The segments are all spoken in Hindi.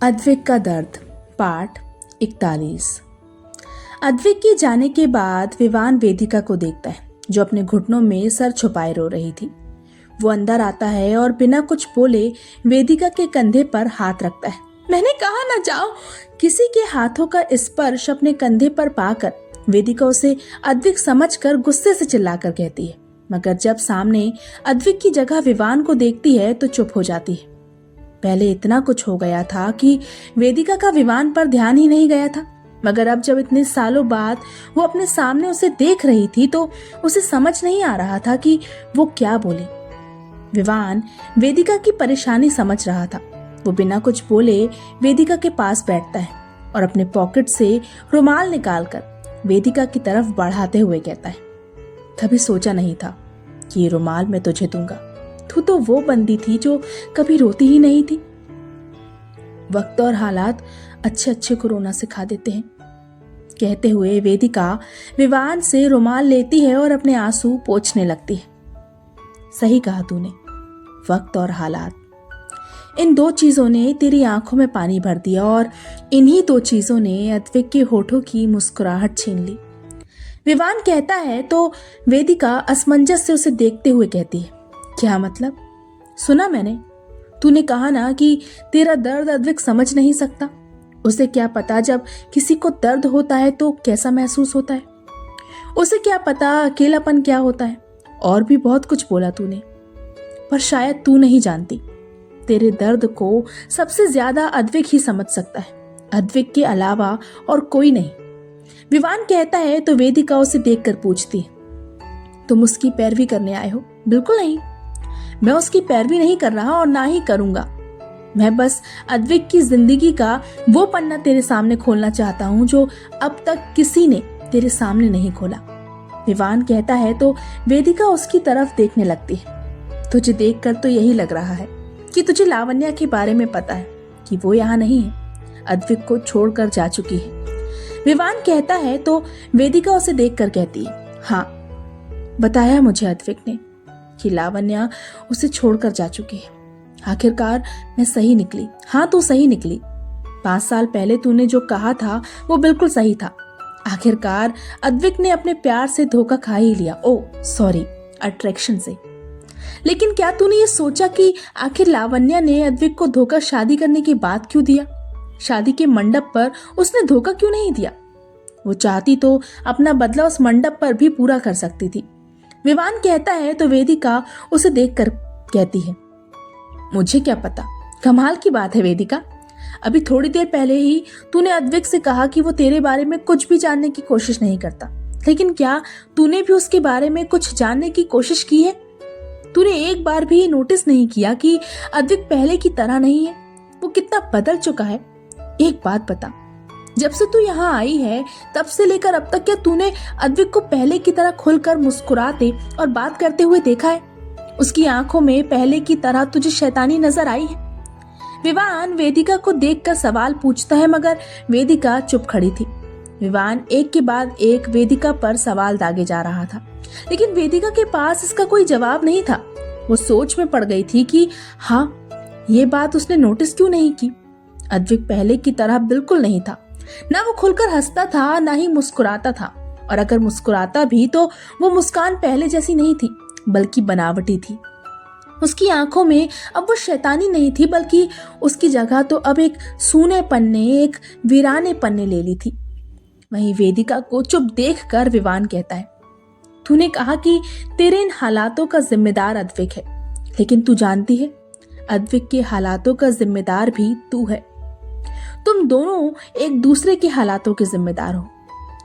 अद्विक का दर्द पार्ट 41। अद्विक के जाने के बाद विवान वेदिका को देखता है जो अपने घुटनों में सर छुपाए रो रही थी। वो अंदर आता है और बिना कुछ बोले वेदिका के कंधे पर हाथ रखता है। मैंने कहा ना जाओ। किसी के हाथों का स्पर्श अपने कंधे पर पाकर वेदिका उसे अद्विक समझकर गुस्से से चिल्लाकर कहती है, मगर जब सामने अद्विक की जगह विवान को देखती है तो चुप हो जाती है। पहले इतना कुछ हो गया था कि वेदिका का विवान पर ध्यान ही नहीं गया था, मगर अब जब इतने सालों बाद वो अपने सामने उसे देख रही थी तो उसे समझ नहीं आ रहा था कि वो क्या बोले। विवान वेदिका की परेशानी समझ रहा था। वो बिना कुछ बोले वेदिका के पास बैठता है और अपने पॉकेट से रुमाल निकालकर वेदिका की तरफ बढ़ाते हुए कहता है, कभी सोचा नहीं था कि ये रुमाल मैं तुझे दूंगा। तू तो वो बंदी थी जो कभी रोती ही नहीं थी। वक्त और हालात अच्छे अच्छे को रोना सिखा देते हैं। कहते हुए वेदिका विवान से रुमाल लेती है और अपने आंसू पोंछने लगती है। सही कहा तूने, वक्त और हालात, इन दो चीजों ने तेरी आंखों में पानी भर दिया और इन्हीं दो चीजों ने अद्विक के होठों की मुस्कुराहट छीन ली। विवान कहता है तो वेदिका असमंजस से उसे देखते हुए कहती है, क्या मतलब? सुना मैंने, तूने कहा ना कि तेरा दर्द अद्विक समझ नहीं सकता। उसे क्या पता जब किसी को दर्द होता है तो कैसा महसूस होता है। उसे क्या पता अकेलापन क्या होता है। और भी बहुत कुछ बोला तूने, पर शायद तू नहीं जानती। तेरे दर्द को सबसे ज्यादा अद्विक ही समझ सकता है, अद्विक के अलावा और कोई नहीं। विवान कहता है तो वेदिका उसे देखकर पूछती है, तुम उसकी पैरवी करने आए हो? बिल्कुल नहीं, मैं उसकी पैरवी नहीं कर रहा और ना ही करूंगा। मैं बस अद्विक की जिंदगी का वो पन्ना तेरे सामने खोलना चाहता हूं जो अब तक किसी ने तेरे सामने नहीं खोला। विवान कहता है तो वेदिका उसकी तरफ देखने लगती है। तुझे देखकर तो यही लग रहा है कि तुझे लावण्या के बारे में पता है कि वो यहाँ नहीं है, अद्विक को छोड़कर जा चुकी है। विवान कहता है तो वेदिका उसे देखकर कहती है, हाँ, बताया मुझे अद्विक ने कि लावण्या उसे छोड़कर जा चुकी है। आखिरकार मैं सही निकली। हाँ, तू सही निकली। 5 साल पहले तूने जो कहा था वो बिल्कुल सही था। आखिरकार अद्विक ने अपने प्यार से धोखा खा ही लिया। ओह सॉरी, अट्रैक्शन से। लेकिन क्या तूने ये सोचा कि आखिर लावण्या ने अद्विक को धोखा शादी करने के बाद क्यों दिया? शादी के मंडप पर उसने धोखा क्यों नहीं दिया? वो चाहती तो अपना बदला उस मंडप पर भी पूरा कर सकती थी। विवान कहता है तो वेदिका उसे देखकर कहती है, मुझे क्या पता। कमाल की बात है वेदिका, अभी थोड़ी देर पहले ही तूने अद्विक से कहा कि वो तेरे बारे में कुछ भी जानने की कोशिश नहीं करता, लेकिन क्या तूने भी उसके बारे में कुछ जानने की कोशिश की है? तूने एक बार भी नोटिस नहीं किया कि अद्विक पहले की तरह नहीं है, वो कितना बदल चुका है? एक बात बता, जब से तू यहाँ आई है तब से लेकर अब तक क्या तूने अद्विक को पहले की तरह खुलकर मुस्कुराते और बात करते हुए देखा है? उसकी आंखों में पहले की तरह तुझे शैतानी नजर आई है? विवान वेदिका को देखकर सवाल पूछता है, मगर वेदिका चुप खड़ी थी। विवान एक के बाद एक वेदिका पर सवाल दागे जा रहा था, लेकिन वेदिका के पास इसका कोई जवाब नहीं था। वो सोच में पड़ गई थी कि हाँ, ये बात उसने नोटिस क्यों नहीं की। अद्विक पहले की तरह बिल्कुल नहीं था। ना वो खुलकर हंसता था, ना ही मुस्कुराता था, और अगर मुस्कुराता भी तो वो मुस्कान पहले जैसी नहीं थी, बल्कि बनावटी थी। उसकी आंखों में अब वो शैतानी नहीं थी, बल्कि उसकी जगह तो अब एक सूनेपन ने, एक वीरानेपन ने ले ली थी। वहीं वेदिका को चुप देखकर विवान कहता है, तूने कहा कि तेरे इन हालातों का जिम्मेदार अद्विक है, लेकिन तू जानती है अद्विक के हालातों का जिम्मेदार भी तू है। तुम दोनों एक दूसरे के हालातों के जिम्मेदार हो।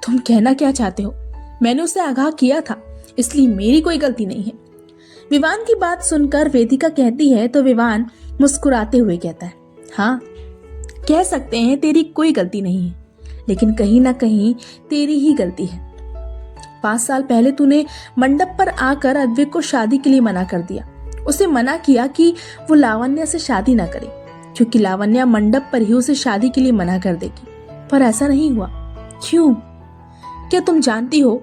तुम कहना क्या चाहते हो? मैंने उसे आगाह किया था, इसलिए मेरी कोई गलती नहीं है। विवान की बात सुनकर वेदिका कहती है तो विवान मुस्कुराते हुए कहता है, हाँ, कह सकते हैं तेरी कोई गलती नहीं है, लेकिन कहीं ना कहीं तेरी ही गलती है। 5 साल पहले तूने मंडप पर आकर अद्विक को शादी के लिए मना कर दिया। उसे मना किया कि वो लावण्या से शादी ना करे, क्योंकि लावण्या मंडप पर ही उसे शादी के लिए मना कर देगी। पर ऐसा नहीं हुआ। क्यों? क्या तुम जानती हो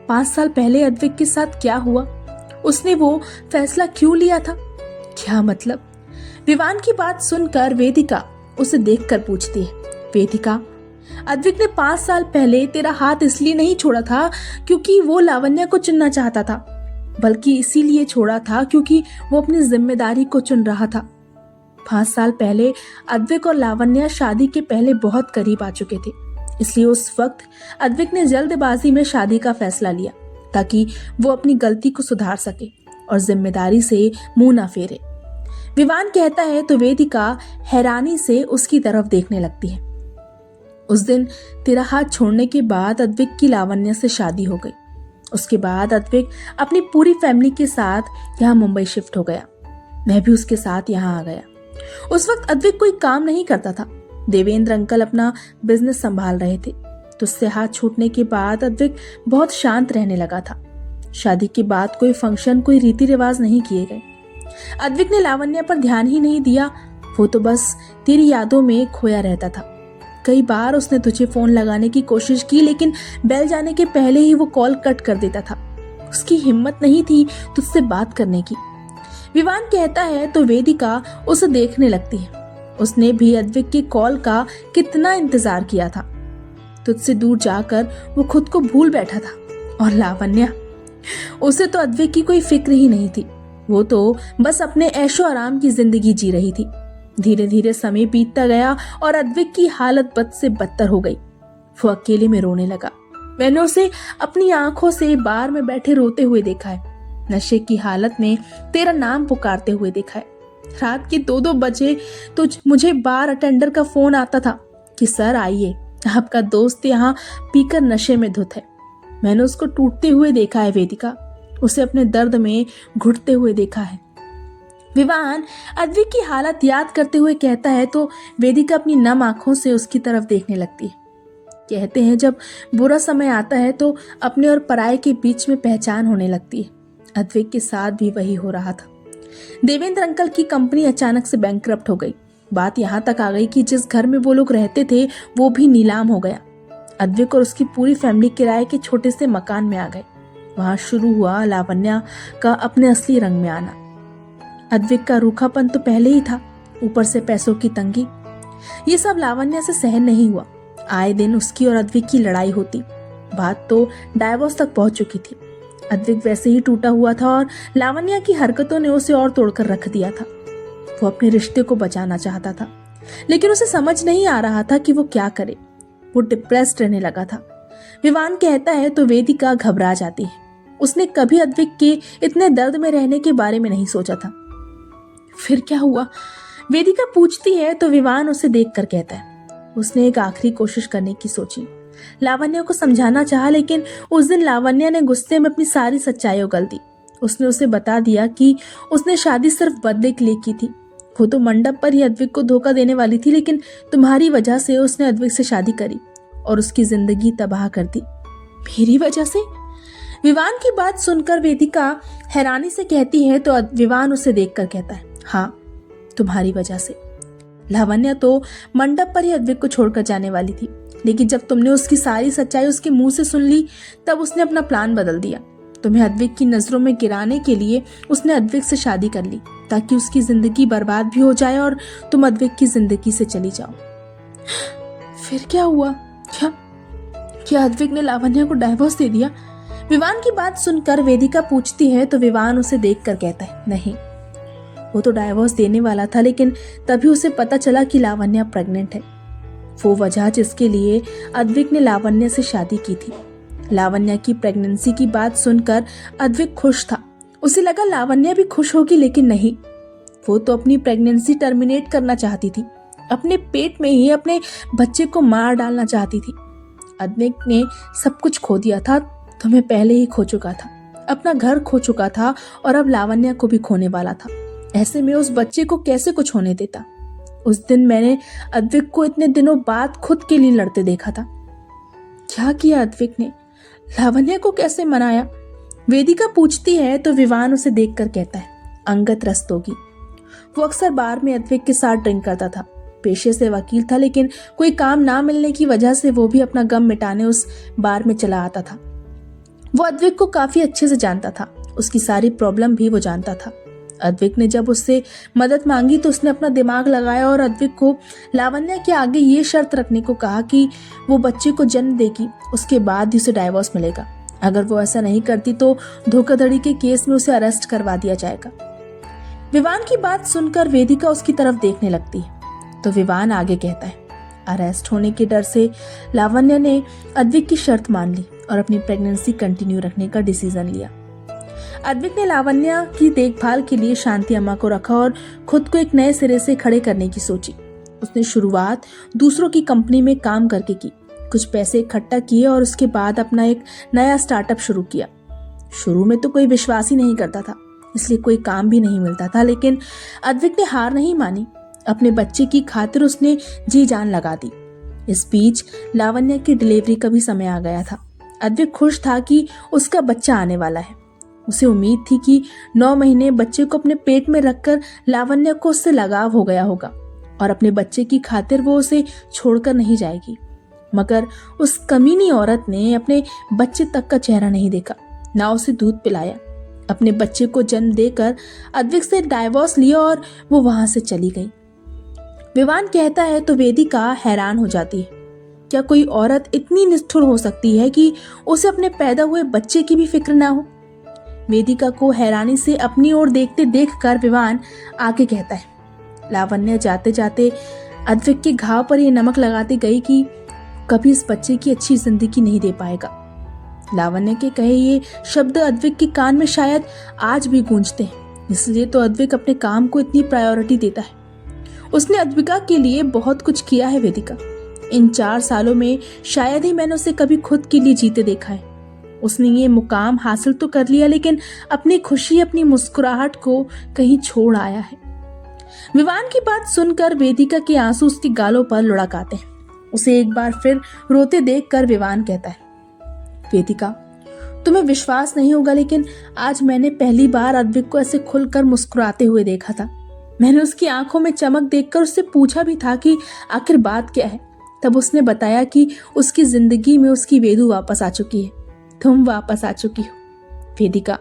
5 साल पहले अद्विक के साथ क्या हुआ? उसने वो फैसला क्यों लिया था? क्या मतलब? विवान की बात सुनकर वेदिका उसे देखकर पूछती है, वेदिका, अद्विक ने 5 साल पहले तेरा हाथ इसलिए नहीं छोड़ा था क्योंकि वो लावण्या को चुनना चाहता था, बल्कि इसीलिए छोड़ा था क्योंकि वो अपनी जिम्मेदारी को चुन रहा था। 5 साल पहले अद्विक और लावण्या शादी के पहले बहुत करीब आ चुके थे, इसलिए उस वक्त अद्विक ने जल्दबाजी में शादी का फैसला लिया ताकि वो अपनी गलती को सुधार सके और जिम्मेदारी से मुंह ना फेरे। विवान कहता है तो वेदिका हैरानी से उसकी तरफ देखने लगती है। उस दिन तेरा हाथ छोड़ने के बाद अद्विक की लावण्या से शादी हो गई। उसके बाद अद्विक अपनी पूरी फैमिली के साथ यहाँ मुंबई शिफ्ट हो गया। मैं भी उसके साथ यहाँ आ गया। उस वक्त अद्विक कोई काम नहीं करता था। देवेंद्र अंकल अपना बिजनेस संभाल रहे थे, तो उससे हाथ छूटने के बाद अद्विक बहुत शांत रहने लगा था। शादी के बाद कोई फंक्शन, कोई रीति रिवाज नहीं किए गए। अद्विक ने लावण्या पर ध्यान ही नहीं दिया, वो तो बस तेरी यादों में खोया रहता था। कई बार उसने तुझे फोन लगाने की कोशिश की, लेकिन बेल जाने के पहले ही वो कॉल कट कर देता था। उसकी हिम्मत नहीं थी तुझसे बात करने की। विवान कहता है तो वेदिका उसे देखने लगती है। उसने भी अद्विक के कॉल का कितना इंतजार किया था। तुझसे दूर जाकर वो खुद को भूल बैठा था। और लावण्या, उसे तो अद्विक की कोई फिक्र ही नहीं थी। वो तो बस अपने ऐशो आराम की जिंदगी जी रही थी। धीरे धीरे समय बीतता गया और अद्विक की हालत बद से बदतर हो गई। वो अकेले में रोने लगा। मैंने उसे अपनी आंखों से बार में बैठे रोते हुए देखा है। नशे की हालत में तेरा नाम पुकारते हुए देखा है। रात के 2-2 बजे तो मुझे बार अटेंडर का फोन आता था कि सर आइए, आपका दोस्त यहाँ पीकर नशे में धुत है। मैंने उसको टूटते हुए देखा है वेदिका, उसे अपने दर्द में घुटते हुए देखा है। विवान अद्विक की हालत याद करते हुए कहता है तो वेदिका अपनी नम आंखों से उसकी तरफ देखने लगती है। कहते हैं जब बुरा समय आता है तो अपने और पराये के बीच में पहचान होने लगती है। अद्विक के साथ भी वही हो रहा था। देवेंद्र अंकल की कंपनी अचानक से बैंकरप्ट हो गई। बात यहाँ तक आ गई कि जिस घर में वो लोग रहते थे वो भी नीलाम हो गया। अद्विक और उसकी पूरी फैमिली किराए के छोटे से मकान में आ गए। वहां शुरू हुआ लावण्या का अपने असली रंग में आना। अद्विक का रूखापन तो पहले ही था, ऊपर से पैसों की तंगी। ये सब लावण्या से सहन नहीं हुआ। आए दिन उसकी और अद्विक की लड़ाई होती। बात तो डाइवोर्स तक पहुंच चुकी थी। अद्विक वैसे ही टूटा हुआ था और लावण्या की हरकतों ने उसे और तोड़कर रख दिया था। वो अपने रिश्ते को बचाना चाहता था, लेकिन उसे समझ नहीं आ रहा था कि वो क्या करे। वो डिप्रेस्ड रहने लगा था। विवान कहता है तो वेदिका घबरा जाती है। उसने कभी अद्विक के इतने दर्द में रहने के बारे में नहीं सोचा था। फिर क्या हुआ? वेदिका पूछती है तो विवान उसे देखकर कहता है उसने एक आखिरी कोशिश करने की सोची। लावण्या को समझाना चाहा, लेकिन उस दिन लावण्या ने गुस्से में अपनी सारी सच्चाई उगल दी। उसने उसे बता दिया कि उसने शादी सिर्फ बदले के लिए की थी। वो तो मंडप पर ही अद्विक को धोखा देने वाली थी, लेकिन तुम्हारी वजह से उसने अद्विक से शादी करी और उसकी जिंदगी तबाह कर दी। मेरी वजह से? विवान की बात सुनकर वेदिका हैरानी से कहती है तो विवान उसे देखकर कहता है, हाँ, तुम्हारी वजह से। लावण्या तो मंडप पर ही अद्विक को छोड़कर जाने वाली थी, लेकिन जब तुमने उसकी सारी सच्चाई उसके मुंह से सुन ली तब उसने अपना प्लान बदल दिया। तुम्हें अद्विक की नजरों में गिराने के लिए उसने अद्विक से शादी कर ली ताकि उसकी जिंदगी बर्बाद भी हो जाए और तुम अद्विक की जिंदगी से चली जाओ। फिर क्या हुआ? क्या अद्विक ने लावण्या को डाइवोर्स दे दिया? विवान की बात सुनकर वेदिका पूछती है तो विवान उसे देखकर कहता है, नहीं, वो तो डाइवोर्स देने वाला था, लेकिन तभी उसे पता चला कि लावण्या प्रेग्नेंट है। वो वजह जिसके लिए अद्विक ने लावण्या से शादी की थी। लावण्या की प्रेगनेंसी की बात सुनकर अद्विक खुश था। उसे लगा लावण्या भी खुश होगी, लेकिन नहीं, वो तो अपनी प्रेगनेंसी टर्मिनेट करना चाहती थी। अपने पेट में ही अपने बच्चे को मार डालना चाहती थी। अद्विक ने सब कुछ खो दिया था, तुम्हें पहले ही खो चुका था, अपना घर खो चुका था और अब लावण्या को भी खोने वाला था। ऐसे में उस बच्चे को कैसे कुछ होने देता? उस दिन मैंने अद्विक को इतने दिनों बाद खुद के लिए लड़ते देखा था। क्या किया अद्विक ने? लावण्या को कैसे मनाया? वेदिका पूछती है तो विवान उसे देखकर कहता है, अंगत रस्तोगी। वो अक्सर बार में अद्विक के साथ ड्रिंक करता था। पेशे से वकील था, लेकिन कोई काम ना मिलने की वजह से वो भी अपना गम मिटाने उस बार में चला आता था। वो अद्विक को काफी अच्छे से जानता था, उसकी सारी प्रॉब्लम भी वो जानता था। अद्विक ने जब उससे मदद मांगी तो उसने अपना दिमाग लगाया और अद्विक को लावण्या के आगे ये शर्त रखने को कहा कि वो बच्चे को जन्म देगी, उसके बाद ही उसे डाइवोर्स मिलेगा। अगर वो ऐसा नहीं करती तो धोखाधड़ी के केस में उसे अरेस्ट करवा दिया जाएगा। विवान की बात सुनकर वेदिका उसकी तरफ देखने लगती है तो विवान आगे कहता है, अरेस्ट होने के डर से लावण्या ने अद्विक की शर्त मान ली और अपनी प्रेगनेंसी कंटिन्यू रखने का डिसीजन लिया। अद्विक ने लावण्या की देखभाल के लिए शांति अम्मा को रखा और खुद को एक नए सिरे से खड़े करने की सोची। उसने शुरुआत दूसरों की कंपनी में काम करके की, कुछ पैसे इकट्ठा किए और उसके बाद अपना एक नया स्टार्टअप शुरू किया। शुरू में तो कोई विश्वास ही नहीं करता था, इसलिए कोई काम भी नहीं मिलता था, लेकिन अद्विक ने हार नहीं मानी। अपने बच्चे की खातिर उसने जी जान लगा दी। इस बीच लावण्या की डिलीवरी का भी समय आ गया था। अद्विक खुश था कि उसका बच्चा आने वाला है। उसे उम्मीद थी कि 9 महीने बच्चे को अपने पेट में रखकर लावण्या को उससे लगाव हो गया होगा और अपने बच्चे की खातिर वो उसे छोड़कर नहीं जाएगी। मगर उस कमीनी औरत ने अपने बच्चे तक का चेहरा नहीं देखा, ना उसे दूध पिलाया। अपने बच्चे को जन्म देकर अद्विक से डाइवोर्स लिया और वो वहां से चली गई। विवान कहता है तो वेदिका हैरान हो जाती है। क्या कोई औरत इतनी निष्ठुर हो सकती है कि उसे अपने पैदा हुए बच्चे की भी फिक्र ना हो? वेदिका को हैरानी से अपनी ओर देखते देखकर विवान आगे कहता है, लावण्या जाते जाते अद्विक के घाव पर यह नमक लगाती गई कि कभी इस बच्चे की अच्छी जिंदगी नहीं दे पाएगा। लावण्या के कहे ये शब्द अद्विक के कान में शायद आज भी गूंजते हैं, इसलिए तो अद्विक अपने काम को इतनी प्रायोरिटी देता है। उसने अद्विका के लिए बहुत कुछ किया है वेदिका। इन 4 सालों में शायद ही मैंने उसे कभी खुद के लिए जीते देखा है। उसने ये मुकाम हासिल तो कर लिया, लेकिन अपनी खुशी, अपनी मुस्कुराहट को कहीं छोड़ आया है। विवान की बात सुनकर वेदिका के आंसू उसकी गालों पर लुढ़क आते हैं। उसे एक बार फिर रोते देखकर विवान कहता है, वेदिका तुम्हें विश्वास नहीं होगा, लेकिन आज मैंने पहली बार अद्विक को ऐसे खुलकर मुस्कुराते हुए देखा था। मैंने उसकी आंखों में चमक देखकर उससे पूछा भी था कि आखिर बात क्या है। तब उसने बताया कि उसकी जिंदगी में उसकी वेदू वापस आ चुकी है, तुम वापस आ चुकी हो। वेदिका,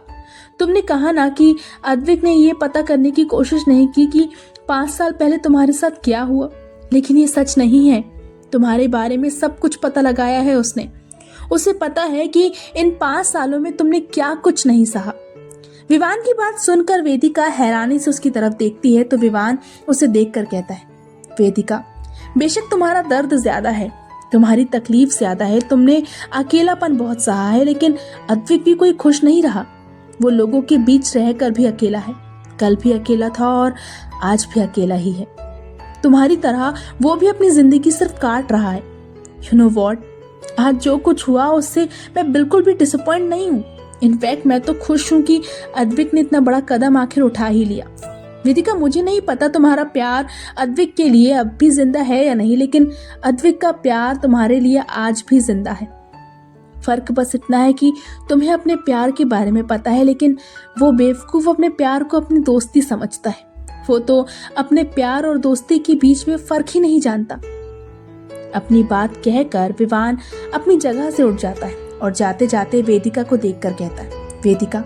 तुमने कहा ना कि अद्विक ने ये पता करने की कोशिश नहीं की कि 5 साल पहले तुम्हारे साथ क्या हुआ, लेकिन ये सच नहीं है। तुम्हारे बारे में सब कुछ पता लगाया है उसने। उसे पता है कि इन 5 सालों में तुमने क्या कुछ नहीं सहा। विवान की बात सुनकर वेदिका हैरानी से उसकी तरफ देखती है तो विवान उसे देखकर कहता है, वेदिका बेशक तुम्हारा दर्द ज्यादा है, तुम्हारी तकलीफ ज्यादा है, तुमने अकेलापन बहुत सहा है, लेकिन अद्विक भी कोई खुश नहीं रहा। वो लोगों के बीच रहकर भी अकेला है, कल भी अकेला था और आज भी अकेला ही है। तुम्हारी तरह वो भी अपनी जिंदगी सिर्फ काट रहा है। यू नो व्हाट, आज जो कुछ हुआ उससे मैं बिल्कुल भी डिसअपॉइंट नहीं हूँ। इनफैक्ट मैं तो खुश हूँ कि अद्विक ने इतना बड़ा कदम आखिर उठा ही लिया। वेदिका, मुझे नहीं पता तुम्हारा प्यार अद्विक के लिए अब भी जिंदा है या नहीं, लेकिन अद्विक का प्यार तुम्हारे लिए आज भी जिंदा है। फर्क बस इतना है कि तुम्हें अपने प्यार के बारे में पता है, लेकिन वो बेवकूफ अपने प्यार को अपनी दोस्ती समझता है। वो तो अपने प्यार और दोस्ती के बीच में फर्क ही नहीं जानता। अपनी बात कहकर विवान अपनी जगह से उठ जाता है और जाते जाते वेदिका को देखकर कहता है, वेदिका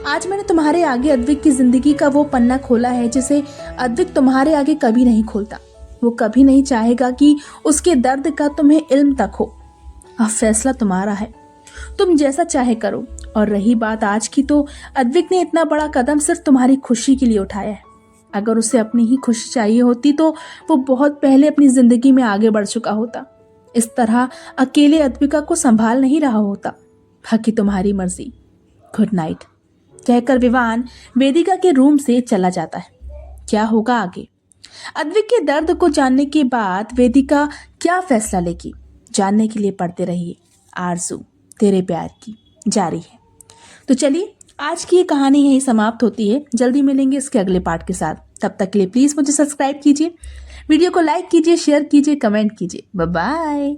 आज मैंने तुम्हारे आगे अद्विक की जिंदगी का वो पन्ना खोला है जिसे अद्विक तुम्हारे आगे कभी नहीं खोलता। वो कभी नहीं चाहेगा कि उसके दर्द का तुम्हें इल्म तक हो। अब फैसला तुम्हारा है, तुम जैसा चाहे करो। और रही बात आज की, तो अद्विक ने इतना बड़ा कदम सिर्फ तुम्हारी खुशी के लिए उठाया है। अगर उसे अपनी ही खुशी चाहिए होती तो वो बहुत पहले अपनी जिंदगी में आगे बढ़ चुका होता। इस तरह अकेले अद्विका को संभाल नहीं रहा होता। बाकी तुम्हारी मर्जी। गुड नाइट कहकर विवान वेदिका के रूम से चला जाता है। क्या होगा आगे? अद्विक के दर्द को जानने के बाद वेदिका क्या फैसला लेगी, जानने के लिए पढ़ते रहिए आरज़ू तेरे प्यार की जारी है। तो चलिए, आज की ये कहानी यहीं समाप्त होती है। जल्दी मिलेंगे इसके अगले पार्ट के साथ। तब तक के लिए प्लीज़ मुझे सब्सक्राइब कीजिए, वीडियो को लाइक कीजिए, शेयर कीजिए, कमेंट कीजिए। Bye bye.